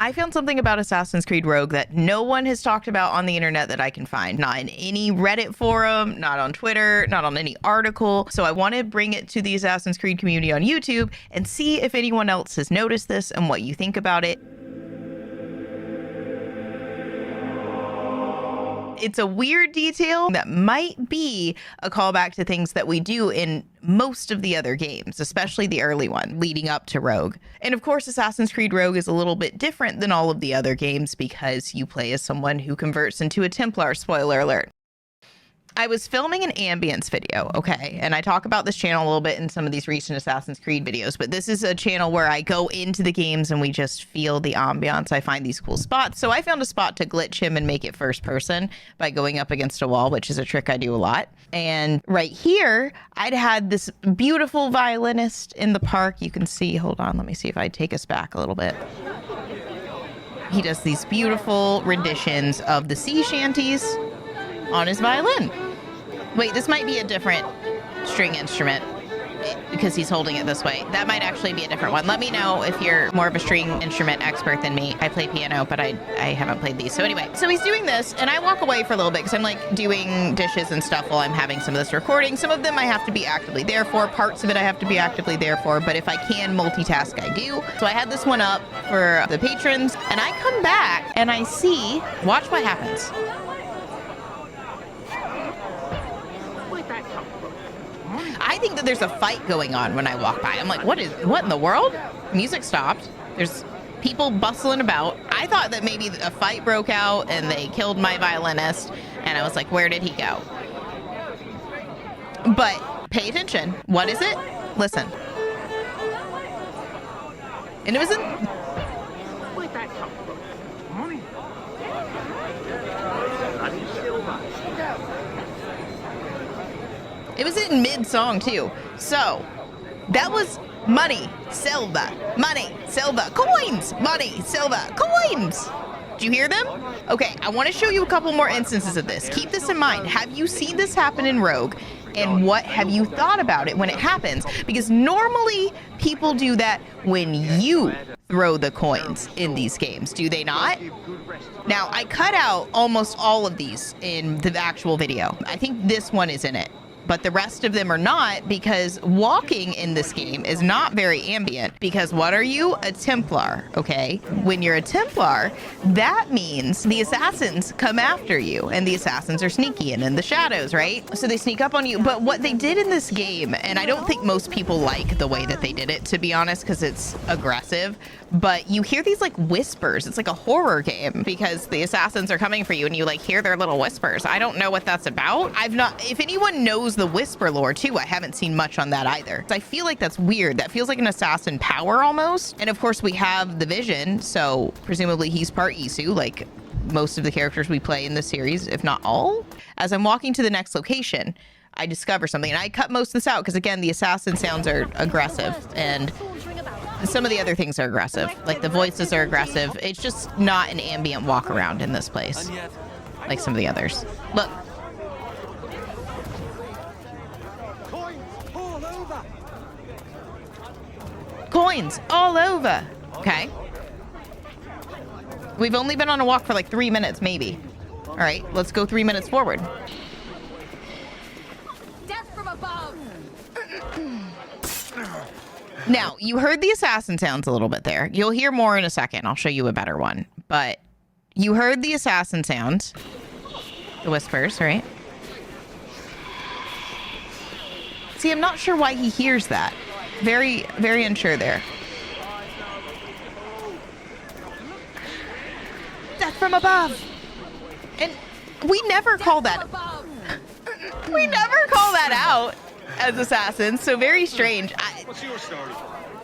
I found something about Assassin's Creed Rogue that no one has talked about on the internet that I can find. Not in any Reddit forum, not on Twitter, not on any article. So I want to bring it to the Assassin's Creed community on YouTube and see if anyone else has noticed this and what you think about it. It's a weird detail that might be a callback to things that we do in most of the other games, especially the early one leading up to Rogue. And of course, Assassin's Creed Rogue is a little bit different than all of the other games because you play as someone who converts into a Templar, spoiler alert. I was filming an ambience video, okay, and I talk about this channel a little bit in some of these recent Assassin's Creed videos, but this is a channel where I go into the games and we just feel the ambiance. I find these cool spots. So I found a spot to glitch him and make it first person by going up against a wall, which is a trick I do a lot. And right here, I'd had this beautiful violinist in the park. You can see, hold on, let me see if I take us back a little bit. He does these beautiful renditions of the sea shanties on his violin. Wait, this might be a different string instrument because he's holding it this way. That might actually be a different one. Let me know if you're more of a string instrument expert than me. I play piano, but I haven't played these. So anyway, so he's doing this and I walk away for a little bit because I'm like doing dishes and stuff while I'm having some of this recording. Some of them I have to be actively there for. Parts of it I have to be actively there for. But if I can multitask, I do. So I had this one up for the patrons and I come back and I see, watch what happens. I think that there's a fight going on when I walk by. I'm like, what in the world? Music stopped. There's people bustling about. I thought that maybe a fight broke out and they killed my violinist. And I was like, where did he go? But pay attention. What is it? Listen. And it was in... Where'd that come from? Money. It was in mid-song, too. So, that was money, silver, coins, money, silver, coins. Did you hear them? Okay, I want to show you a couple more instances of this. Keep this in mind. Have you seen this happen in Rogue? And what have you thought about it when it happens? Because normally, people do that when you throw the coins in these games, do they not? Now, I cut out almost all of these in the actual video. I think this one is in it, but the rest of them are not because walking in this game is not very ambient because what are you? A Templar, okay? When you're a Templar, that means the assassins come after you and the assassins are sneaky and in the shadows, right? So they sneak up on you. But what they did in this game, and I don't think most people like the way that they did it, to be honest, because it's aggressive, but you hear these like whispers. It's like a horror game because the assassins are coming for you and you like hear their little whispers. I don't know what that's about. If anyone knows the whisper lore too, I haven't seen much on that either. I feel like that's weird. That feels like an assassin power almost. And of course we have the Vision, so presumably he's part Isu, like most of the characters we play in this series, if not all. As I'm walking to the next location, I discover something, and I cut most of this out because again, the assassin sounds are aggressive and some of the other things are aggressive. Like the voices are aggressive. It's just not an ambient walk around in this place like some of the others. Look. Coins all over. Okay. We've only been on a walk for like 3 minutes, maybe. All right, let's go 3 minutes forward. Death from above. Now, you heard the assassin sounds a little bit there. You'll hear more in a second. I'll show you a better one. But you heard the assassin sounds. The whispers, right? See, I'm not sure why he hears that. Very, very unsure there. Death from above. And we never call that. We never call that out as assassins, so very strange. What's your story?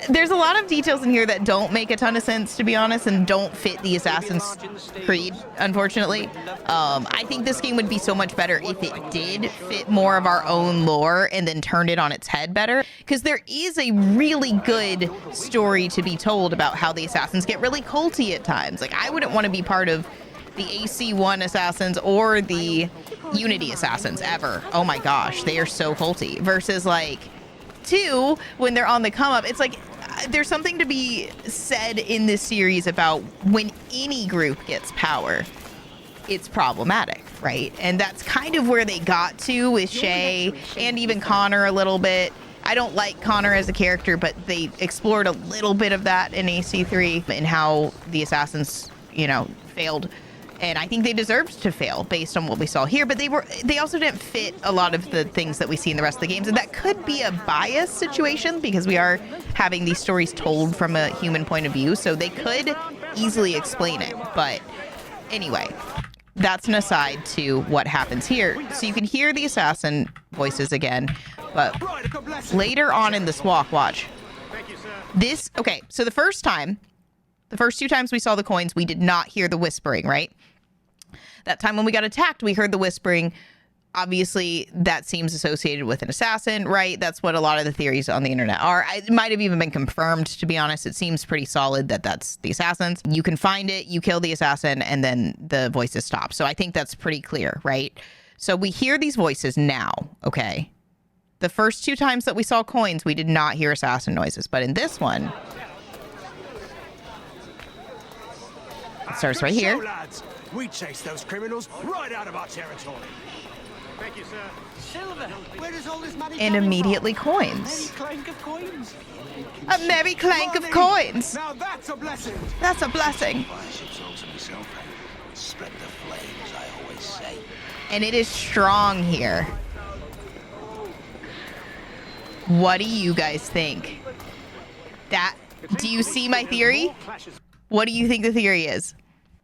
There's a lot of details in here that don't make a ton of sense, to be honest, and don't fit the Assassin's Creed, unfortunately. I think this game would be so much better if it did fit more of our own lore and then turned it on its head better, because there is a really good story to be told about how the assassins get really culty at times. Like, I wouldn't want to be part of the AC1 assassins or the Unity assassins ever. Oh my gosh, they are so culty. Versus like 2, when they're on the come up, it's like there's something to be said in this series about when any group gets power, it's problematic, right? And that's kind of where they got to with Shay and even Connor a little bit. I don't like Connor as a character, but they explored a little bit of that in AC3 and how the assassins, you know, failed. And I think they deserved to fail based on what we saw here, but they also didn't fit a lot of the things that we see in the rest of the games. And that could be a biased situation because we are having these stories told from a human point of view. So they could easily explain it. But anyway, that's an aside to what happens here. So you can hear the assassin voices again, but later on in this walk, watch. Okay, so the first two times we saw the coins, we did not hear the whispering, right? That time when we got attacked, we heard the whispering. Obviously, that seems associated with an assassin, right? That's what a lot of the theories on the internet are. It might have even been confirmed, to be honest. It seems pretty solid that that's the assassins. You can find it, you kill the assassin, and then the voices stop. So I think that's pretty clear, right? So we hear these voices now, okay? The first two times that we saw coins, we did not hear assassin noises. But in this one, it starts right here. We chased those criminals right out of our territory. Thank you, sir. Silver, where does all this money And immediately coins. clank of coins. A merry clank of coins. Now that's a blessing. That's a blessing. Spread the flames, I always say. And it is strong here. What do you guys think? Do you see my theory? What do you think the theory is?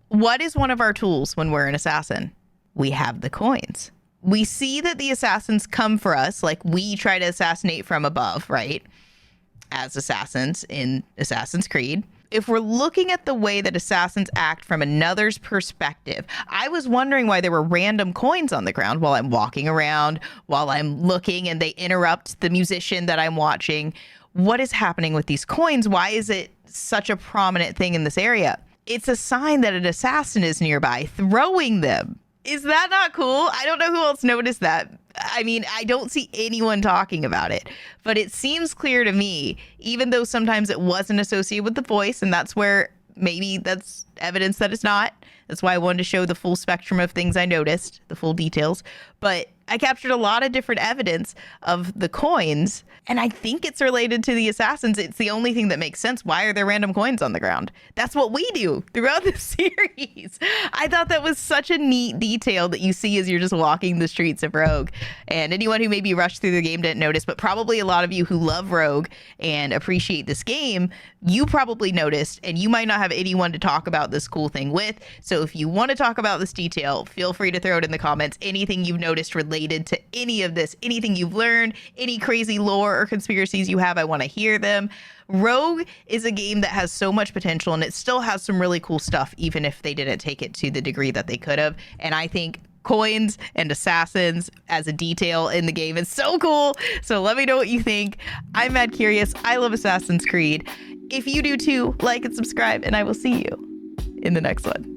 What is one of our tools when we're an assassin? We have the coins. We see that the assassins come for us, like we try to assassinate from above, right? As assassins in Assassin's Creed. If we're looking at the way that assassins act from another's perspective, I was wondering why there were random coins on the ground while I'm walking around, while I'm looking, and they interrupt the musician that I'm watching. What is happening with these coins? Why is it such a prominent thing in this area? It's a sign that an assassin is nearby throwing them. Is that not cool? I don't know who else noticed that. I mean, I don't see anyone talking about it, but it seems clear to me, even though sometimes it wasn't associated with the voice, and that's where maybe that's evidence that it's not. That's why I wanted to show the full spectrum of things I noticed, the full details. But I captured a lot of different evidence of the coins, and I think it's related to the assassins. It's the only thing that makes sense. Why are there random coins on the ground? That's what we do throughout the series. I thought that was such a neat detail that you see as you're just walking the streets of Rogue. And anyone who maybe rushed through the game didn't notice, but probably a lot of you who love Rogue and appreciate this game, you probably noticed, and you might not have anyone to talk about this cool thing with. So if you want to talk about this detail, feel free to throw it in the comments. Anything you've noticed related to any of this, anything you've learned, any crazy lore or conspiracies you have, I want to hear them. Rogue is a game that has so much potential, and it still has some really cool stuff, even if they didn't take it to the degree that they could have. And I think coins and assassins as a detail in the game is so cool. So let me know what you think. I'm MADkurious. I love Assassin's Creed. If you do too, like and subscribe, and I will see you in the next one.